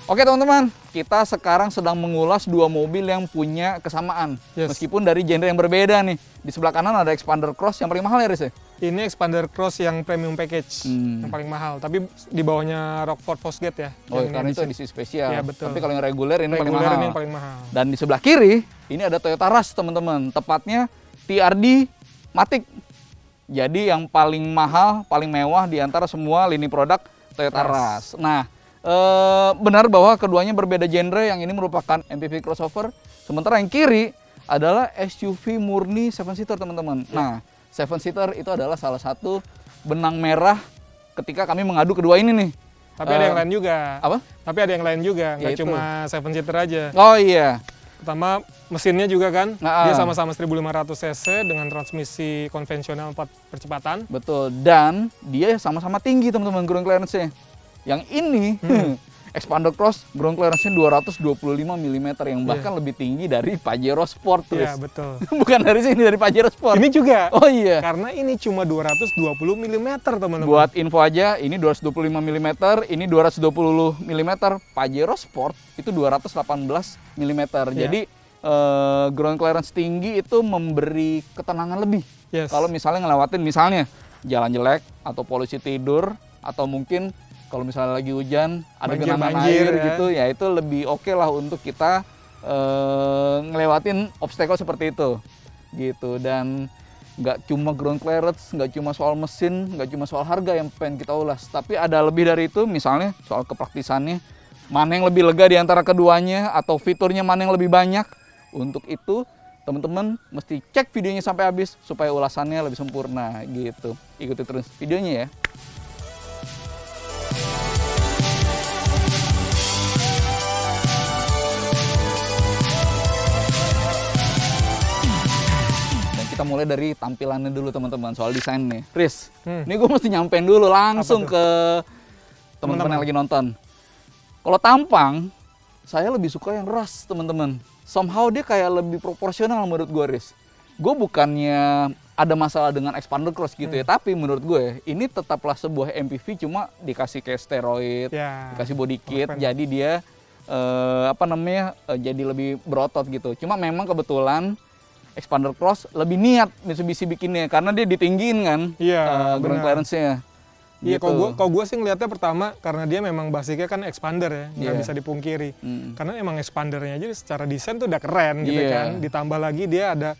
Oke teman-teman, kita sekarang sedang mengulas dua mobil yang punya kesamaan. Meskipun dari genre yang berbeda nih. Di sebelah kanan ada Xpander Cross yang paling mahal ya, Riz? Ini Xpander Cross yang premium package, yang paling mahal. Tapi di bawahnya Rockford Fosgate ya. Oh, karena itu edisi spesial. Ya, betul. Tapi kalau yang reguler ini paling mahal. Ini yang paling mahal. Dan di sebelah kiri, ini ada Toyota Rush teman-teman. Tepatnya TRD Matic. Jadi yang paling mahal, paling mewah di antara semua lini produk Toyota Rush. Nah, benar bahwa keduanya berbeda genre. Yang ini merupakan MPV crossover, sementara yang kiri adalah SUV murni 7-seater teman-teman. Nah, 7-seater itu adalah salah satu benang merah ketika kami mengadu kedua ini nih. Tapi ada yang lain juga. Apa? Tapi ada yang lain juga, nggak cuma 7-seater aja. Oh iya. Pertama mesinnya juga kan, dia sama-sama 1500 cc dengan transmisi konvensional 4 percepatan. Betul, dan dia sama-sama tinggi teman-teman ground clearance-nya. Yang ini Xpander Cross ground clearance-nya 225 mm yang bahkan lebih tinggi dari Pajero Sport. Iya, betul. Bukan dari sini, dari Pajero Sport. Ini juga. Oh iya. Karena ini cuma 220 mm teman-teman. Buat info aja, ini 225 mm, ini 220 mm. Pajero Sport itu 218 mm. Jadi ground clearance tinggi itu memberi ketenangan lebih. Kalau misalnya ngelewatin misalnya jalan jelek atau polusi tidur atau mungkin kalau misalnya lagi hujan, ada genangan air gitu, ya itu lebih oke lah untuk kita ngelewatin obstacle seperti itu. Gitu, dan nggak cuma ground clearance, nggak cuma soal mesin, nggak cuma soal harga yang pengen kita ulas. Tapi ada lebih dari itu, misalnya soal kepraktisannya, mana yang lebih lega di antara keduanya, atau fiturnya mana yang lebih banyak. Untuk itu, teman-teman mesti cek videonya sampai habis, supaya ulasannya lebih sempurna gitu. Ikuti terus videonya ya. Kita mulai dari tampilannya dulu teman-teman, soal desainnya. Riz, ini gue mesti nyampein dulu langsung ke teman-teman yang lagi nonton. Kalau tampang, saya lebih suka yang Rush teman-teman. Somehow dia kayak lebih proporsional menurut gue, Riz. Gue bukannya ada masalah dengan Xpander Cross gitu ya, tapi menurut gue ini tetaplah sebuah MPV, cuma dikasih kayak steroid, dikasih body kit, jadi dia jadi lebih berotot gitu. Cuma memang kebetulan Xpander Cross lebih niat Mitsubishi bikinnya karena dia ditinggiin kan ground clearance-nya. Iya, gitu. Kalau gue sih ngeliatnya pertama karena dia memang basicnya kan Xpander ya, nggak bisa dipungkiri. Karena emang Xpandernya aja secara desain tuh udah keren gitu kan. Ditambah lagi dia ada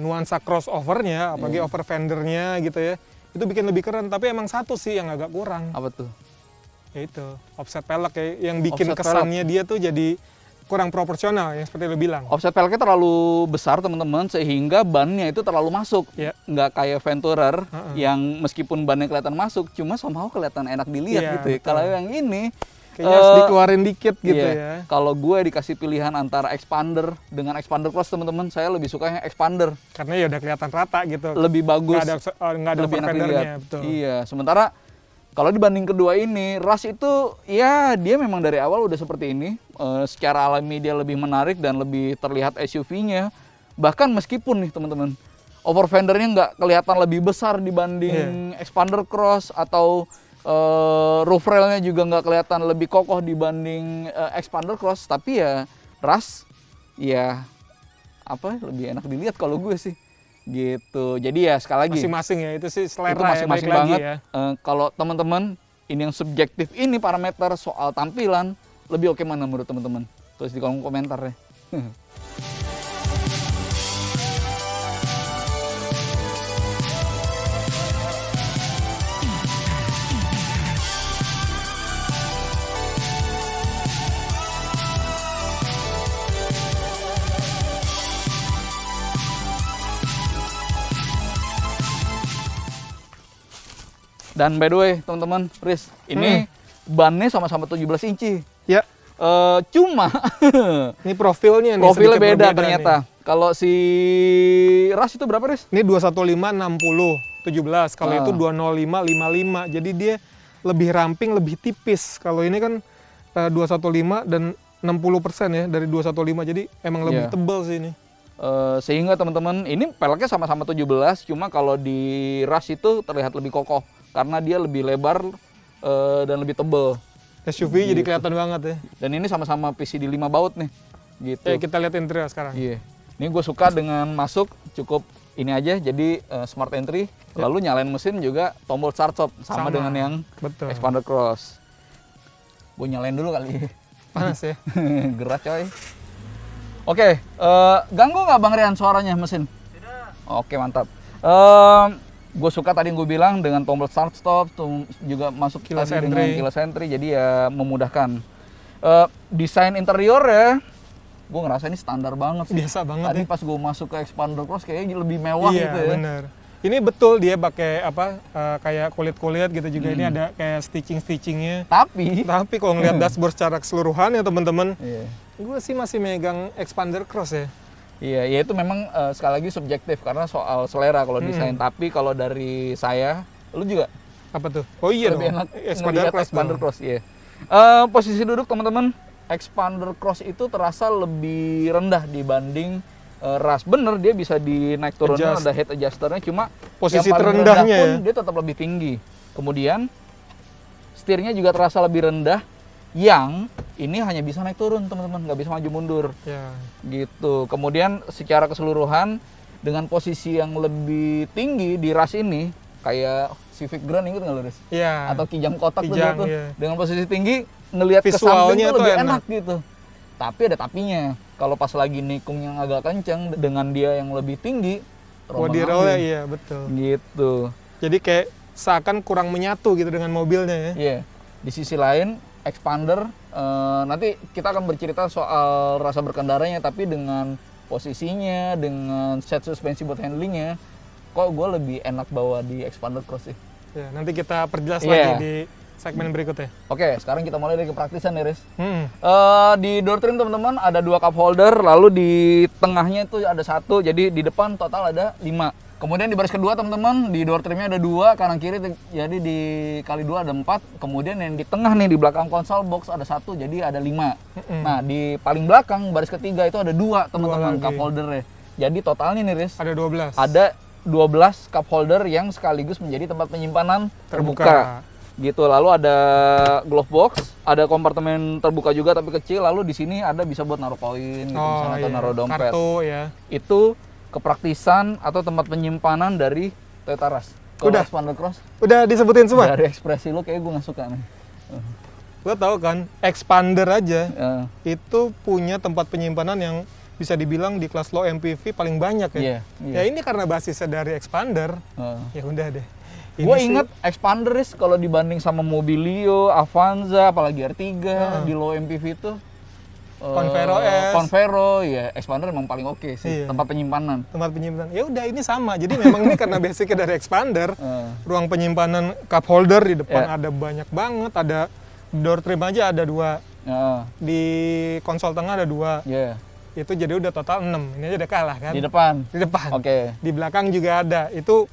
nuansa crossover-nya, apalagi over fendernya gitu ya. Itu bikin lebih keren, tapi emang satu sih yang agak kurang. Apa tuh? Ya itu, offset pelek ya, yang bikin kesannya dia tuh jadi kurang proporsional yang seperti lo bilang. Offset peleknya terlalu besar teman-teman sehingga bannya itu terlalu masuk. Nggak kayak Venturer yang meskipun bannya kelihatan masuk, cuma somehow kelihatan enak dilihat gitu ya. Kalau yang ini kayaknya harus dikeluarin dikit gitu ya. Kalau gue dikasih pilihan antara Xpander dengan Xpander Cross teman-teman, saya lebih suka yang Xpander. Karena ya udah kelihatan rata gitu. Lebih bagus. Nggak ada over fendernya, betul. Iya, sementara kalau dibanding kedua ini, Rush itu ya dia memang dari awal udah seperti ini. Secara alami dia lebih menarik dan lebih terlihat SUV-nya. Bahkan meskipun nih teman-teman, over fendernya nggak kelihatan lebih besar dibanding Xpander Cross, atau roof railnya juga nggak kelihatan lebih kokoh dibanding Xpander Cross. Tapi ya Rush ya lebih enak dilihat kalau gue sih. Gitu, jadi ya sekali lagi masing-masing ya, itu sih selera itu masing-masing ya, banget ya. Kalau teman-teman ini yang subjektif ini parameter soal tampilan, lebih oke mana menurut teman-teman? Tulis di kolom komentar ya. Dan by the way, teman-teman, Riz, ini bannya sama-sama 17 inci. Ya. Cuma ini profilnya beda ternyata. Kalau si Rush itu berapa, Riz? Ini 215 60 17. Kalau itu 205 55. Jadi dia lebih ramping, lebih tipis. Kalau ini kan 215 dan 60% ya dari 215. Jadi emang lebih tebal sih ini. Sehingga teman-teman, ini peleknya sama-sama 17, cuma kalau di Rush itu terlihat lebih kokoh karena dia lebih lebar dan lebih tebal. SUV jadi kelihatan banget ya. Dan ini sama-sama PCD 5 baut nih. Gitu. Kita lihat interior sekarang. Iya. Ini gue suka dengan masuk cukup ini aja, jadi smart entry. Lalu nyalain mesin juga tombol start stop sama dengan yang Expander Cross. Gue nyalain dulu kali. Panas ya. Gerah coy. Oke, ganggu nggak Bang Rian suaranya mesin? Tidak. Oke, mantap. Gue suka tadi yang gue bilang dengan tombol start stop, juga masuk keyless tadi dengan keyless entry, jadi ya memudahkan. Desain interior ya, gue ngerasa ini standar banget sih. Biasa banget. Tadi pas gue masuk ke Expander Cross kayaknya lebih mewah gitu ya. Iya bener. Ini betul dia pakai apa kayak kulit-kulit gitu juga. Ini ada kayak stitching-stitchingnya. Tapi kalau ngeliat dashboard secara keseluruhan ya teman-teman, gue sih masih megang Expander Cross ya. Iya, ya itu memang sekali lagi subjektif karena soal selera kalau desain. Tapi kalau dari saya, lu juga apa tuh? Oh iya lebih dong. Enak Expander Cross, iya. Posisi duduk teman-teman, Expander Cross itu terasa lebih rendah dibanding Rush. Bener dia bisa dinaik turunnya, ada head adjusternya, cuma posisi yang paling terendahnya rendah pun dia tetap lebih tinggi. Kemudian setirnya juga terasa lebih rendah. Yang ini hanya bisa naik turun teman-teman, nggak bisa maju mundur gitu. Kemudian secara keseluruhan dengan posisi yang lebih tinggi di Rush ini kayak Civic Grand, inget nggak lo Riz? Iya. Atau Kijang kotak tuh iya. dengan posisi tinggi ngelihat ke samping tuh lebih enak gitu. Tapi ada tapinya, kalau pas lagi nikung yang agak kenceng dengan dia yang lebih tinggi, body roll-nya iya betul. Gitu. Jadi kayak seakan kurang menyatu gitu dengan mobilnya ya. Iya. Di sisi lain Expander, nanti kita akan bercerita soal rasa berkendaranya, tapi dengan posisinya, dengan set suspensi buat handlingnya, kok gue lebih enak bawa di Expander Cross sih. Ya, nanti kita perjelas lagi di segmen berikutnya. Oke, sekarang kita mulai dari kepraktisan nih, Riz. Di door trim teman-teman ada 2 cup holder, lalu di tengahnya itu ada 1, jadi di depan total ada 5. Kemudian di baris kedua teman-teman, di door trimnya ada 2, kanan kiri, jadi di kali 2 ada 4. Kemudian yang di tengah nih, di belakang konsol box ada 1, jadi ada 5. Nah, di paling belakang baris ketiga itu ada 2 teman-teman cup holdernya. Jadi totalnya nih Riz, ada 12. Ada 12 cup holder yang sekaligus menjadi tempat penyimpanan terbuka. Gitu. Lalu ada glove box, ada kompartemen terbuka juga tapi kecil. Lalu di sini ada bisa buat naruh koin gitu, atau naruh dompet. Kartu ya. Itu kepraktisan atau tempat penyimpanan dari Toyota Rush. Udah Expander Cross. Udah disebutin semua. Dari ekspresi lu kayak gue nggak suka nih. Lo tau kan, Expander aja itu punya tempat penyimpanan yang bisa dibilang di kelas low MPV paling banyak ya. Ya ini karena basisnya dari Expander. Ya udah deh. Gue inget Expander kalau dibanding sama Mobilio, Avanza, apalagi R3 di low MPV itu. Convero ya, Expander memang paling oke sih. Tempat penyimpanan. Ya udah ini sama. Jadi memang ini karena basicnya dari Expander, ruang penyimpanan cup holder di depan ada banyak banget. Ada door trim aja ada 2. Di konsol tengah ada 2. Itu jadi udah total 6. Ini aja udah kalah kan? Di depan. Oke. Di belakang juga ada. Itu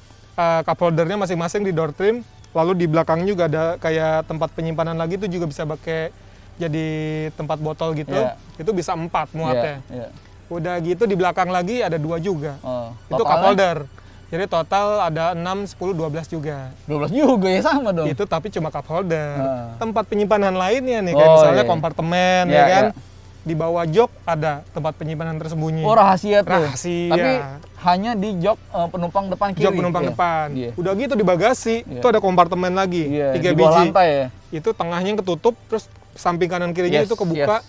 cup holdernya masing-masing di door trim. Lalu di belakang juga ada kayak tempat penyimpanan lagi, itu juga bisa pakai jadi tempat botol gitu, itu bisa 4 muatnya. Udah gitu di belakang lagi ada 2 juga. Itu cup holder. Jadi total ada 6, 10, 12 juga. 12 juga ya, sama dong. Itu tapi cuma cup holder. Tempat penyimpanan lainnya nih, kayak misalnya kompartemen ya kan. Di bawah jok ada tempat penyimpanan tersembunyi. Oh, rahasia tuh. Rahasia. Tapi hanya di jok penumpang depan kiri. Jok penumpang depan. Udah gitu di bagasi, itu ada kompartemen lagi, 3 di biji. bawah lantai ya. Itu tengahnya yang ketutup, terus samping kanan kirinya itu kebuka.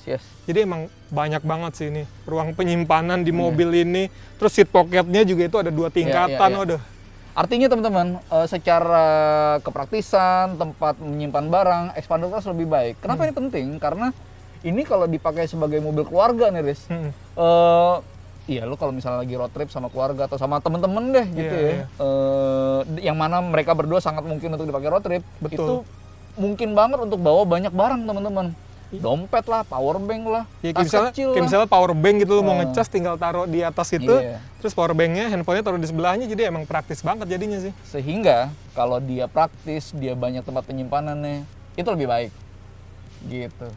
Jadi emang banyak banget sih ini ruang penyimpanan di mobil ini. Terus seat pocketnya juga itu ada 2 tingkatan. Waduh. Artinya teman-teman, secara kepraktisan, tempat menyimpan barang, Expander Cross lebih baik. Kenapa ini penting? Karena ini kalau dipakai sebagai mobil keluarga nih Riz, iya lo kalau misalnya lagi road trip sama keluarga atau sama temen-temen deh gitu yang mana mereka berdua sangat mungkin untuk dipakai road trip. Itu mungkin banget untuk bawa banyak barang teman-teman. Dompet lah, power bank lah, tas kecil lah. Misalnya power bank gitu, lo mau ngecas tinggal taruh di atas itu, terus power banknya, handphonenya taruh di sebelahnya, jadi emang praktis banget jadinya sih. Sehingga kalau dia praktis, dia banyak tempat penyimpanannya, itu lebih baik gitu.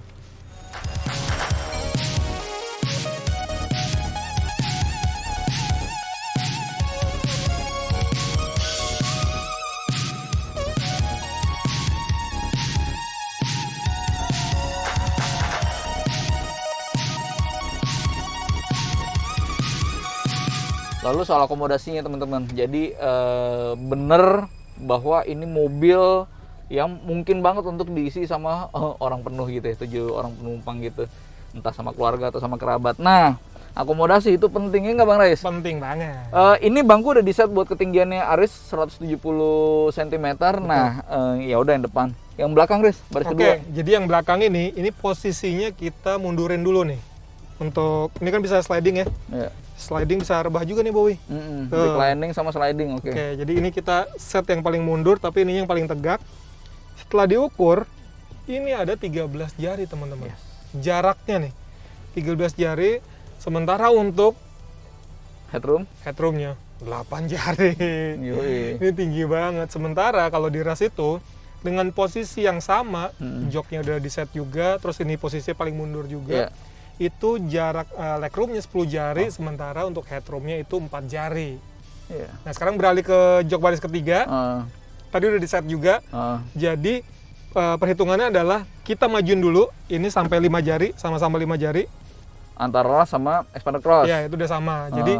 Lalu soal akomodasinya teman-teman, jadi bener bahwa ini mobil yang mungkin banget untuk diisi sama orang penuh gitu ya, 7 orang penumpang gitu, entah sama keluarga atau sama kerabat. Nah, akomodasi itu pentingnya nggak Bang Rais? Penting banget. Ini bangku udah di set buat ketinggiannya Aris 170 cm. Nah, ya udah yang depan. Yang belakang Riz, baris kedua. Jadi yang belakang ini posisinya kita mundurin dulu nih. Untuk ini kan bisa sliding ya. Iya. Sliding bisa rebah juga nih Bowie. Reclining sama sliding, oke. Oke, jadi ini kita set yang paling mundur tapi ini yang paling tegak. Setelah diukur, ini ada 13 jari teman-teman. Yes. Jaraknya nih 13 jari. Sementara untuk headroomnya 8 jari. Yui. Ini tinggi banget. Sementara kalau di ras itu dengan posisi yang sama, joknya udah di set juga, terus ini posisinya paling mundur juga. Itu jarak legroomnya 10 jari, sementara untuk headroomnya itu 4 jari. Nah sekarang beralih ke jok baris ketiga. Tadi udah di set juga. Jadi perhitungannya adalah kita majuin dulu, ini sampai 5 jari, sama-sama 5 jari. Antara ras sama expander cross. Ya itu udah sama. Jadi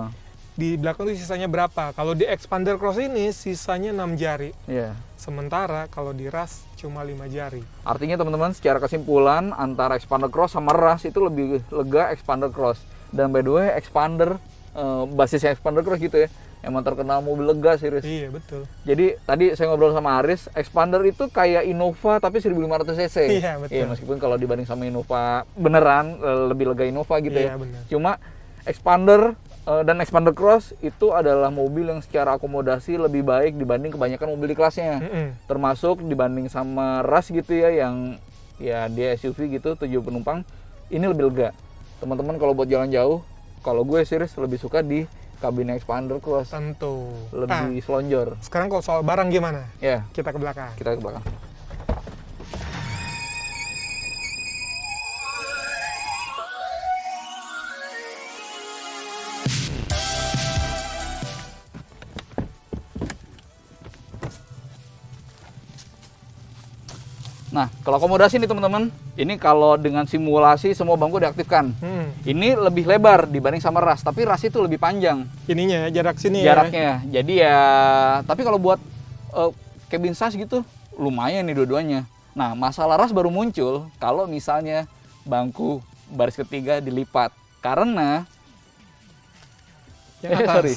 di belakang itu sisanya berapa? Kalau di expander cross ini sisanya 6 jari. Sementara kalau di ras cuma 5 jari. Artinya teman-teman secara kesimpulan antara expander cross sama ras itu lebih lega expander cross. Dan by the way expander basisnya expander cross gitu ya. Emang terkenal mobil lega sih Riz. Iya betul. Jadi tadi saya ngobrol sama Aris, expander itu kayak Innova tapi 1500 cc. Iya betul. Iya meskipun kalau dibanding sama Innova beneran lebih lega Innova gitu ya. Bener. Cuma expander dan expander cross itu adalah mobil yang secara akomodasi lebih baik dibanding kebanyakan mobil di kelasnya. Termasuk dibanding sama ras gitu ya yang ya dia SUV gitu 7 penumpang, ini lebih lega. Teman-teman kalau buat jalan jauh, kalau gue serius lebih suka di kabin expander cross. Tentu. Lebih selonjor. Sekarang kalau soal barang gimana? Ya. Kita ke belakang. Kita ke belakang. Nah, kalau akomodasi nih teman-teman, ini kalau dengan simulasi semua bangku diaktifkan. Ini lebih lebar dibanding sama ras, tapi ras itu lebih panjang. Ininya ya, jarak sini jaraknya. Ya. Jadi ya, tapi kalau buat cabin size gitu, lumayan nih dua-duanya. Nah, masalah ras baru muncul kalau misalnya bangku baris ketiga dilipat. Karena, sorry,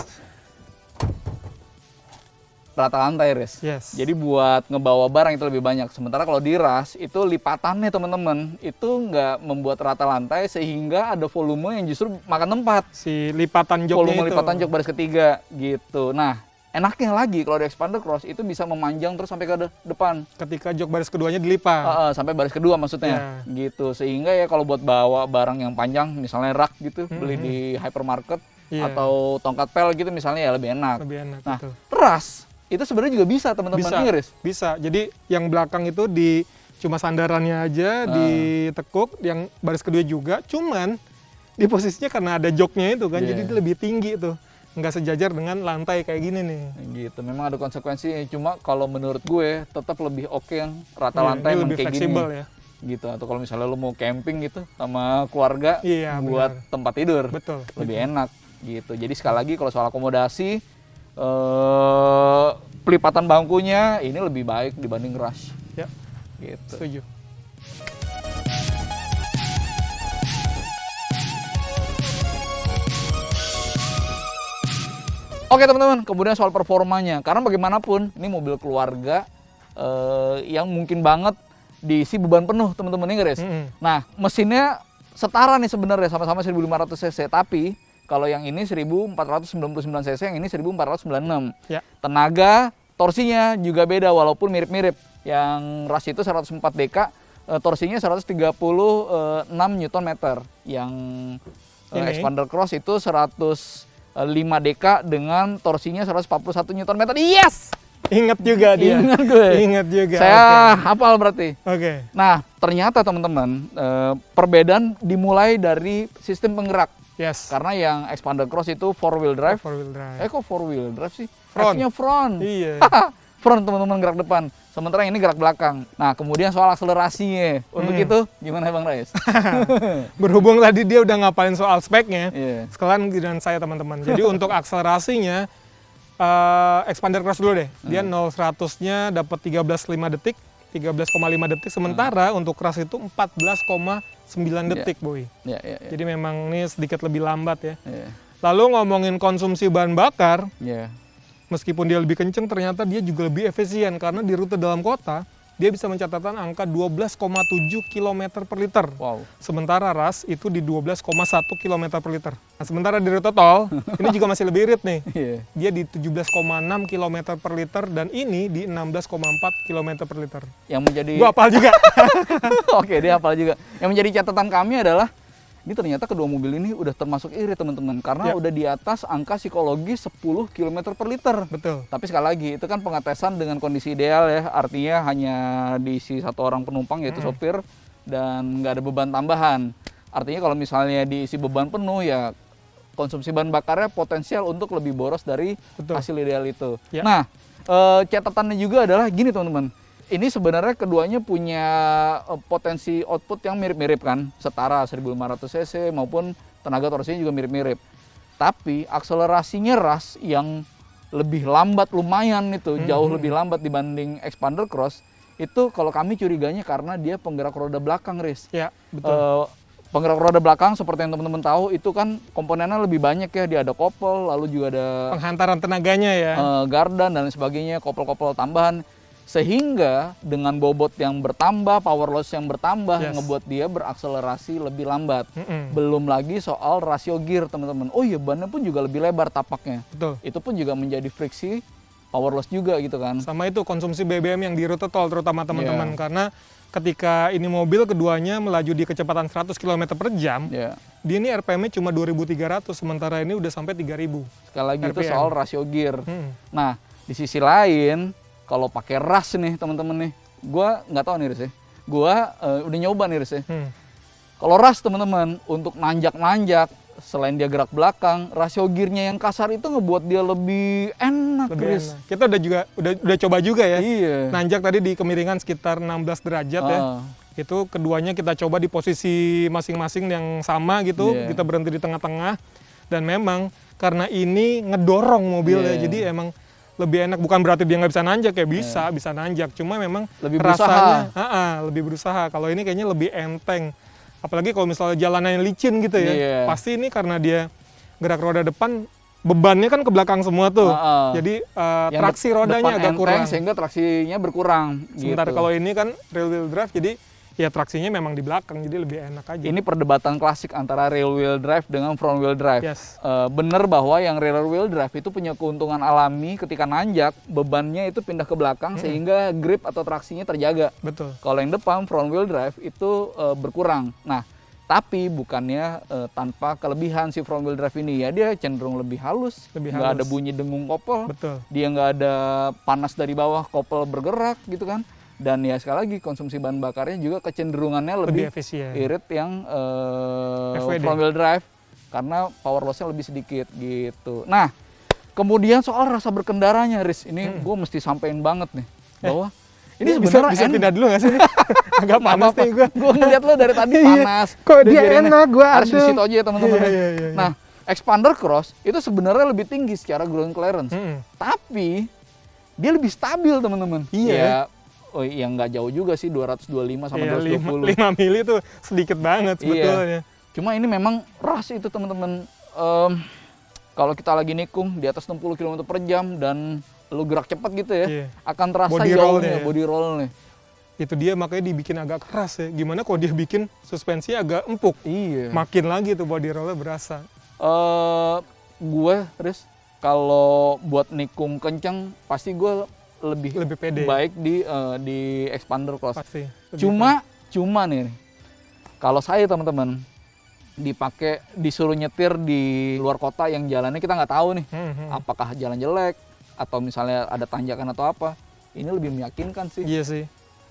rata lantai Riz. Yes. Jadi buat ngebawa barang itu lebih banyak. Sementara kalau di ras itu lipatannya teman-teman itu nggak membuat rata lantai sehingga ada volume yang justru makan tempat. Si lipatan joknya volume itu. Lipatan jok baris ketiga gitu. Nah enaknya lagi kalau di expander cross itu bisa memanjang terus sampai ke depan. Ketika jok baris keduanya dilipat. Sampai baris kedua maksudnya. Gitu. Sehingga ya kalau buat bawa barang yang panjang misalnya rak gitu beli di hypermarket atau tongkat pel gitu misalnya ya lebih enak. Lebih enak. Nah betul. ras itu sebenarnya juga bisa teman-teman Inggris. Bisa. Jadi yang belakang itu di cuma sandarannya aja ditekuk, yang baris kedua juga. Cuman di posisinya karena ada joknya itu kan, jadi dia lebih tinggi tuh, nggak sejajar dengan lantai kayak gini nih. Gitu. Memang ada konsekuensinya. Cuma kalau menurut gue tetap lebih oke yang rata lantai lebih kayak fleksibel gini. Ya. Gitu. Atau kalau misalnya lo mau camping gitu sama keluarga buat tempat tidur, lebih enak. Gitu. Jadi sekali lagi kalau soal akomodasi. Pelipatan bangkunya ini lebih baik dibanding ras. Ya, gitu. Setuju. Oke teman-teman, kemudian soal performanya, karena bagaimanapun ini mobil keluarga yang mungkin banget diisi beban penuh teman-teman ini guys. Nah mesinnya setara nih sebenarnya sama-sama 1500 cc, tapi kalau yang ini 1499 cc, yang ini 1496. Ya. Tenaga, torsinya juga beda walaupun mirip-mirip. Yang ras itu 104 dk, torsinya 136 Nm. Yang expander cross itu 105 dk dengan torsinya 141 Nm. Yes! Ingat juga dia. Ingat gue. Ingat juga. Saya hafal berarti. Oke. Nah, ternyata teman-teman, perbedaan dimulai dari sistem penggerak. Yes. Karena yang expander cross itu 4-wheel drive. 4-wheel drive. Kok 4-wheel drive sih? Front. F-nya front. Iya. front teman-teman, gerak depan. Sementara ini gerak belakang. Nah, kemudian soal akselerasinya. Untuk itu gimana Bang Rais? Berhubung tadi dia udah ngapalin soal speknya, Iya. sekalian dengan saya teman-teman. Jadi untuk akselerasinya, expander cross dulu deh. Dia 0-100-nya dapat 13,5 detik, 13,5 detik. Sementara untuk cross itu 14,9 detik, Boy. Iya, iya, iya. Jadi memang ini sedikit lebih lambat ya. Iya. Lalu ngomongin konsumsi bahan bakar, Iya. meskipun dia lebih kenceng, ternyata dia juga lebih efisien karena di rute dalam kota dia bisa mencatatkan angka 12,7 km per liter. Wow. Sementara RAS itu di 12,1 km per liter. Nah, sementara di rute tol ini juga masih lebih irit nih. Iya. Dia di 17,6 km per liter dan ini di 16,4 km per liter. Yang menjadi Gua hafal juga. Oke, dia hafal juga. Yang menjadi catatan kami adalah ini ternyata kedua mobil ini udah termasuk irit teman-teman karena Ya. udah di atas angka psikologis 10 km per liter. Betul. Tapi sekali lagi itu kan pengetesan dengan kondisi ideal ya, artinya hanya diisi satu orang penumpang yaitu sopir dan nggak ada beban tambahan. Artinya kalau misalnya diisi beban penuh ya konsumsi bahan bakarnya potensial untuk lebih boros dari Betul. hasil ideal itu. Ya. Nah, catatannya juga adalah gini teman-teman. Ini sebenarnya keduanya punya potensi output yang mirip-mirip kan, setara 1500 cc maupun tenaga torsinya juga mirip-mirip. Tapi akselerasinya RAS yang lebih lambat lumayan itu, jauh lebih lambat dibanding expander cross. Itu kalau kami curiganya karena dia penggerak roda belakang, Riz. Ya, betul. Penggerak roda belakang seperti yang teman-teman tahu itu kan komponennya lebih banyak ya, dia ada kopel, lalu juga ada Penghantaran tenaganya ya. gardan dan lain sebagainya, kopel-kopel tambahan. Sehingga dengan bobot yang bertambah, power loss yang bertambah, Yes. ngebuat dia berakselerasi lebih lambat. Mm-mm. Belum lagi soal rasio gear teman-teman. Oh iya, bannya pun juga lebih lebar tapaknya. Betul. Itu pun juga menjadi friksi, power loss juga gitu kan. Sama itu konsumsi BBM yang di rute tol terutama teman-teman Iya. karena ketika ini mobil keduanya melaju di kecepatan 100 km per jam, Ya, dia ini RPM-nya cuma 2.300 sementara ini udah sampai 3.000. sekali lagi itu RPM. soal rasio gear. Hmm. Nah, di sisi lain, kalau pakai RAS nih teman-teman nih, gua nggak tahu nih Riz ya. Gua udah nyoba nih Riz ya. Hmm. Kalau RAS teman-teman untuk nanjak-nanjak, selain dia gerak belakang, rasio gearnya yang kasar itu ngebuat dia lebih enak, Lebih Riz. enak. Kita udah coba juga ya. Iya. Nanjak tadi di kemiringan sekitar 16 derajat ya. Ah, Itu keduanya kita coba di posisi masing-masing yang sama gitu. Iya. Kita berhenti di tengah-tengah dan memang karena ini ngedorong mobilnya Iya. jadi emang lebih enak. Bukan berarti dia nggak bisa nanjak ya, bisa nanjak. Cuma memang Lebih rasanya lebih berusaha. Kalau ini kayaknya lebih enteng. Apalagi kalau misalnya jalanannya licin gitu ya. Iya. Pasti ini karena dia gerak roda depan, bebannya kan ke belakang semua tuh. Jadi yang traksi rodanya depan agak enteng, kurang. sehingga traksinya berkurang. Sementara gitu. kalau ini kan rear wheel drive, jadi ya traksinya memang di belakang, jadi lebih enak aja. Ini perdebatan klasik antara rear wheel drive dengan front wheel drive. Yes. Bener bahwa yang rear wheel drive itu punya keuntungan alami ketika nanjak, bebannya itu pindah ke belakang sehingga grip atau traksinya terjaga. Betul. Kalau yang depan front wheel drive itu berkurang. Nah, tapi bukannya tanpa kelebihan si front wheel drive ini ya, dia cenderung lebih halus, Lebih nggak halus. ada bunyi dengung kopel, Betul. dia nggak ada panas dari bawah kopel bergerak gitu kan. Dan ya sekali lagi konsumsi bahan bakarnya juga kecenderungannya Lebih lebih efisien. irit yang FWD. front wheel drive karena power loss-nya lebih sedikit gitu. Nah, kemudian soal rasa berkendaranya, Riz, ini gue mesti sampein banget nih bahwa ini bisa sebenarnya pindah dulu nggak sih? Ini? Agak panas nih gue. Gue ngeliat lo dari tadi panas. Kok Udah dia biarin enak, gua harus di adem. situ aja ya teman-teman. Iya. Nah, expander cross itu sebenarnya lebih tinggi secara ground clearance, Mm-mm. tapi dia lebih stabil teman-teman. Iya. Ya, oh yang nggak jauh juga sih 225 sama Iya, 220. 5 mili tuh sedikit banget sebetulnya. Cuma ini memang ras itu teman-teman. Kalau kita lagi nikung di atas 60 km per jam dan lu gerak cepat gitu ya, Iya. akan terasa Body jauhnya roll-nya ya. body roll-nya. Itu dia makanya dibikin agak keras ya. Gimana kalau dia bikin suspensi agak empuk? Iya. Makin lagi tuh body roll-nya berasa. Gue, Riz, kalau buat nikung kenceng pasti gue lebih pede. baik di expander cross. Pasti. Lebih Cuma nih, kalau saya teman-teman dipakai disuruh nyetir di luar kota yang jalannya kita nggak tahu nih, apakah jalan jelek atau misalnya ada tanjakan atau apa, ini lebih meyakinkan sih. Iya sih.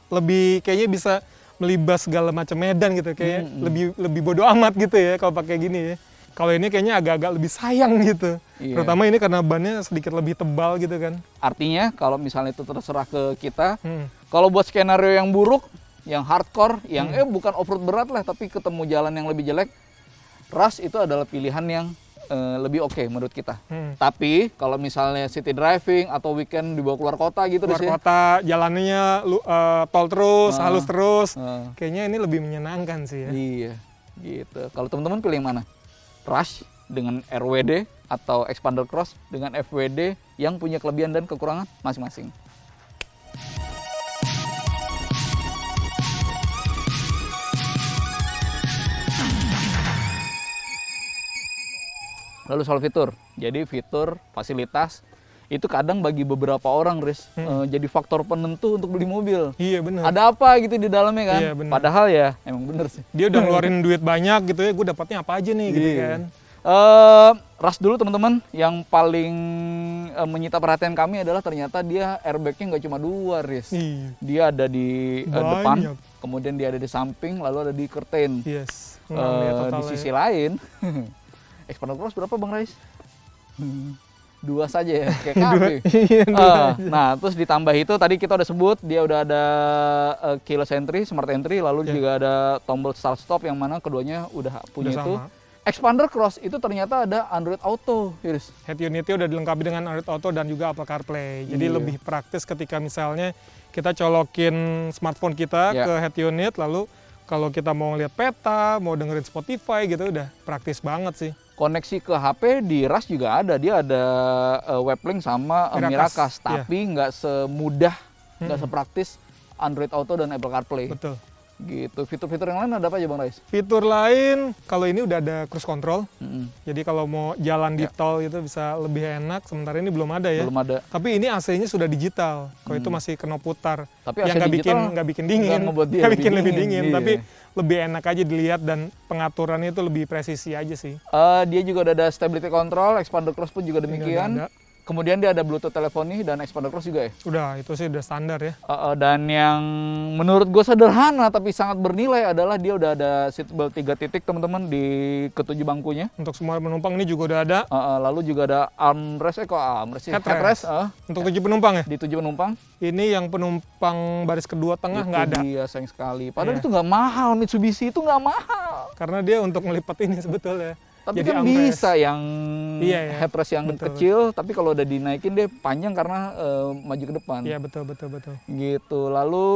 Lebih kayaknya bisa melibas segala macam medan gitu, kayak lebih bodo amat gitu ya kalau pakai gini ya. Kalau ini kayaknya agak-agak lebih sayang gitu. Iya. Terutama ini karena bannya sedikit lebih tebal gitu kan. Artinya kalau misalnya itu terserah ke kita, kalau buat skenario yang buruk, yang hardcore, yang bukan off-road berat lah, tapi ketemu jalan yang lebih jelek, Rush itu adalah pilihan yang lebih oke menurut kita. Tapi kalau misalnya city driving atau weekend dibawa keluar kota gitu, Keluar kota, jalannya tol terus, halus terus, Nah. kayaknya ini lebih menyenangkan sih ya. Iya, gitu. Kalau teman-teman pilih yang mana? Rush dengan RWD atau Expander Cross dengan FWD yang punya kelebihan dan kekurangan masing-masing. Lalu soal fitur, jadi fitur, fasilitas, itu kadang bagi beberapa orang, Riz, jadi faktor penentu untuk beli mobil. Iya benar. Ada apa gitu di dalamnya kan? Iya, bener. Padahal ya, emang bener sih. Dia udah ngeluarin duit banyak gitu ya, gue dapatnya apa aja nih gitu Iya. kan. Rush dulu teman-teman, yang paling menyita perhatian kami adalah ternyata dia airbagnya nggak cuma 2, Riz. Iya. Dia ada di depan, Banyak. kemudian dia ada di samping, lalu ada di curtain. Yes. Di sisi lain, Expander Cross berapa Bang Rais? 2 saja ya, kayak kami. Nah, terus ditambah itu tadi kita udah sebut dia udah ada keyless entry, smart entry, lalu juga ada tombol start stop yang mana keduanya udah punya Udah itu. sama. Expander Cross itu ternyata ada Android Auto, Iris. Head unitnya udah dilengkapi dengan Android Auto dan juga Apple CarPlay. Jadi Iya. lebih praktis ketika misalnya kita colokin smartphone kita Ya. ke head unit, lalu kalau kita mau lihat peta, mau dengerin Spotify gitu, udah praktis banget sih. Koneksi ke HP di Rush juga ada, dia ada Weblink sama Miracast, Miracast, tapi nggak semudah, nggak sepraktis Android Auto dan Apple CarPlay. Betul. Gitu. Fitur-fitur yang lain ada apa aja Bang Rais? Fitur lain, kalau ini udah ada cruise control. Mm-mm. Jadi kalau mau jalan di Ya. tol itu bisa lebih enak. Sementara ini belum ada ya. Belum ada. Tapi ini AC-nya sudah digital. Kalau itu masih kena putar. Tapi yang AC digital nggak bikin dingin, nggak ngebuat dia nggak lebih bikin lebih dingin, dingin. iya. Tapi lebih enak aja dilihat dan pengaturannya itu lebih presisi aja sih. Dia juga udah ada stability control, Expander Cross pun juga Ini demikian. udah ada. Kemudian dia ada Bluetooth teleponi dan Expander Cross juga ya. Udah, itu sih udah standar ya. Dan yang menurut gue sederhana tapi sangat bernilai adalah dia udah ada seatbelt 3 titik teman-teman di ketujuh bangkunya. Untuk semua penumpang ini juga udah ada. Lalu juga ada armrest, armrest sih? Headrest. Untuk 7 penumpang ya. Di 7 penumpang. Ini yang penumpang baris kedua tengah nggak ada. Iya, sayang sekali. Padahal Iya. itu nggak mahal, Mitsubishi itu nggak mahal. Karena dia untuk melipat ini sebetulnya. Tapi Jadi kan armrest. bisa yang Iya, iya. headrest yang Betul, kecil, tapi kalau udah dinaikin dia panjang karena maju ke depan. Iya betul. Gitu. Lalu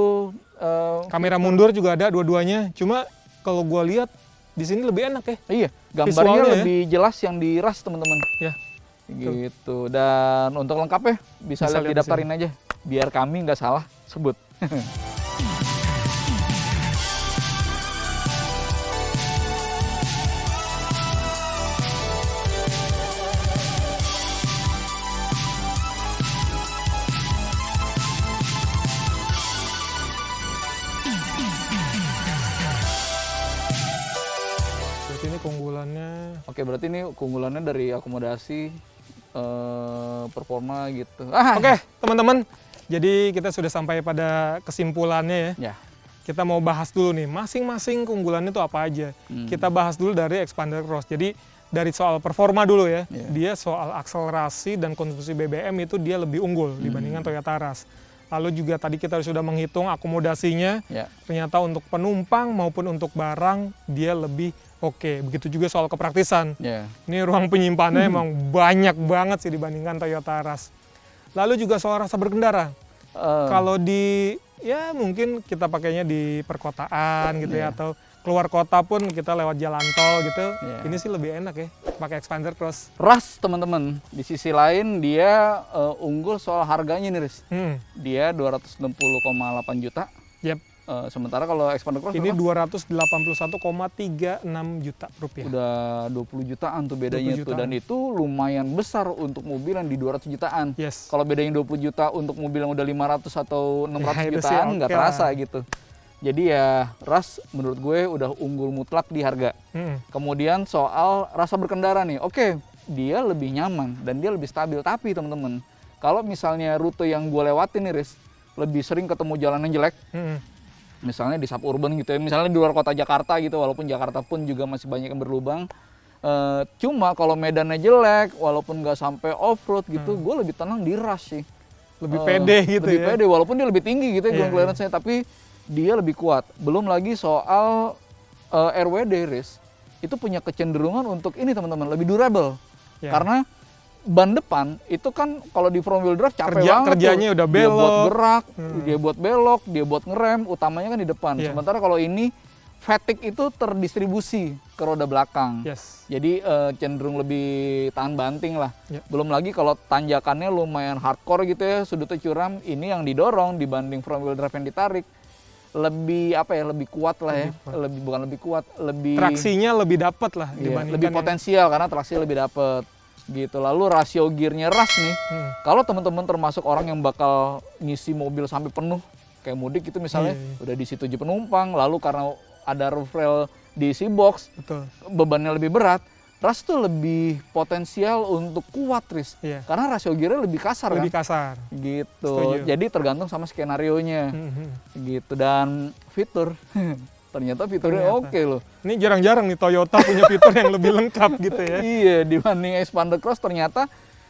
Kamera mundur juga ada dua-duanya. Cuma kalau gua lihat di sini lebih enak ya. iya, gambarnya Visualnya ya. lebih jelas yang di Rush teman-teman. Ya. Gitu. Dan untuk lengkapnya bisa Bisa lihat lihat di didaftarin aja, biar kami nggak salah sebut. Berarti ini keunggulannya. Oke, berarti ini keunggulannya dari akomodasi, performa gitu. Oke, teman-teman. Jadi kita sudah sampai pada kesimpulannya ya. Ya. Kita mau bahas dulu nih, masing-masing keunggulannya itu apa aja. Kita bahas dulu dari Expander Cross. Jadi dari soal performa dulu ya. Iya. Dia soal akselerasi dan konsumsi BBM itu dia lebih unggul dibandingkan Toyota Rush. Lalu juga tadi kita sudah menghitung akomodasinya. Ya. Ternyata untuk penumpang maupun untuk barang dia lebih oke. Begitu juga soal kepraktisan. Ya. Ini ruang penyimpanannya emang banyak banget sih dibandingkan Toyota Rush. Lalu juga soal rasa berkendara. Kalau di ya mungkin kita pakainya di perkotaan gitu ya, atau keluar kota pun kita lewat jalan tol gitu. Ini sih lebih enak ya pakai Expander Cross. Rush teman-teman, di sisi lain dia unggul soal harganya nih, Riz. Dia 260,8 juta. Yep. Sementara kalau Expander Cross Ini berapa? 281,36 juta rupiah. Udah 20 jutaan tuh bedanya 20 tuh, dan itu lumayan besar untuk mobil yang di 200 jutaan. Yes. Kalau bedanya 20 juta untuk mobil yang udah 500 atau 600 Ya, itu sih jutaan nggak oke terasa lah. gitu. Jadi ya Rush menurut gue udah unggul mutlak di harga. Kemudian soal rasa berkendara nih, oke, dia lebih nyaman dan dia lebih stabil. Tapi teman-teman, kalau misalnya rute yang gue lewatin nih, Riz, lebih sering ketemu jalan yang jelek, misalnya di suburban gitu ya, misalnya di luar kota Jakarta gitu, walaupun Jakarta pun juga masih banyak yang berlubang, Cuma kalau medannya jelek, walaupun nggak sampai off-road gitu, gue lebih tenang di rush sih. Lebih pede gitu lebih ya. pede, walaupun dia lebih tinggi gitu ya ground Iya, clearance-nya, tapi dia lebih kuat. Belum lagi soal RWD race, itu punya kecenderungan untuk ini teman-teman, lebih durable. Ya. Karena ban depan itu kan kalau di front wheel drive capek banget Kerjanya tuh. udah Dia buat belok. gerak, dia buat belok, dia buat ngerem, utamanya kan di depan. Iya. Sementara kalau ini fatigue itu terdistribusi ke roda belakang. Yes. Jadi cenderung lebih tahan banting lah. Ya. Belum lagi kalau tanjakannya lumayan hardcore gitu ya, sudutnya curam, ini yang didorong dibanding front wheel drive yang ditarik. Lebih apa ya, lebih kuat lah ya. Bukan lebih kuat, lebih Traksinya lebih dapat lah iya, dibandingkan lebih potensial karena traksi lebih dapet gitu. Lalu rasio gearnya rush nih, kalau teman-teman termasuk orang yang bakal ngisi mobil sampai penuh kayak mudik itu misalnya, udah diisi 7 penumpang, lalu karena ada roof rail diisi box, betul. bebannya lebih berat, rush tuh lebih potensial untuk kuat, Riz. Iya. Karena rasio gearnya lebih kasar Lebih kan? kasar. Gitu. Setuju. Jadi tergantung sama skenario-nya. Gitu. Dan fitur, ternyata fiturnya oke loh. Ini jarang-jarang nih Toyota punya fitur yang lebih lengkap gitu ya. Iya, dibanding Expander Cross ternyata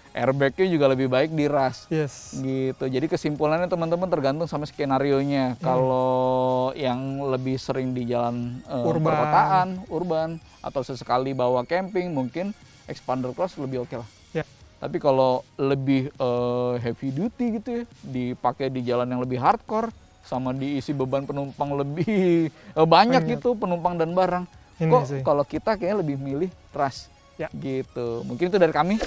airbag-nya juga lebih baik di rush. Yes. Gitu. Jadi kesimpulannya teman-teman tergantung sama skenario-nya. Kalau yang lebih sering di jalan perkotaan, urban, atau sesekali bawa camping, mungkin Expander Cross lebih oke lah. Ya. Tapi kalau lebih heavy duty gitu ya, dipakai di jalan yang lebih hardcore, sama diisi beban penumpang lebih banyak gitu, penumpang dan barang. Ini Kok sih. kalau kita kayaknya lebih milih rush. Ya. Gitu. Mungkin itu dari kami.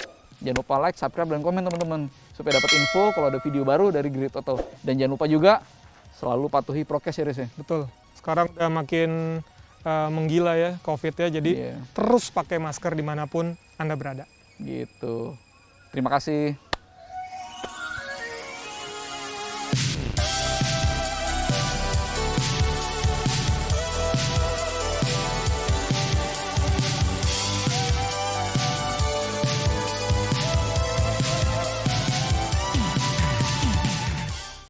Jangan lupa like, subscribe, dan komen teman-teman supaya dapat info kalau ada video baru dari Grid Auto. Dan jangan lupa juga selalu patuhi prokes ya, Riz ya. Betul. Sekarang udah makin menggila ya COVID ya, jadi terus pakai masker dimanapun Anda berada. Gitu. Terima kasih.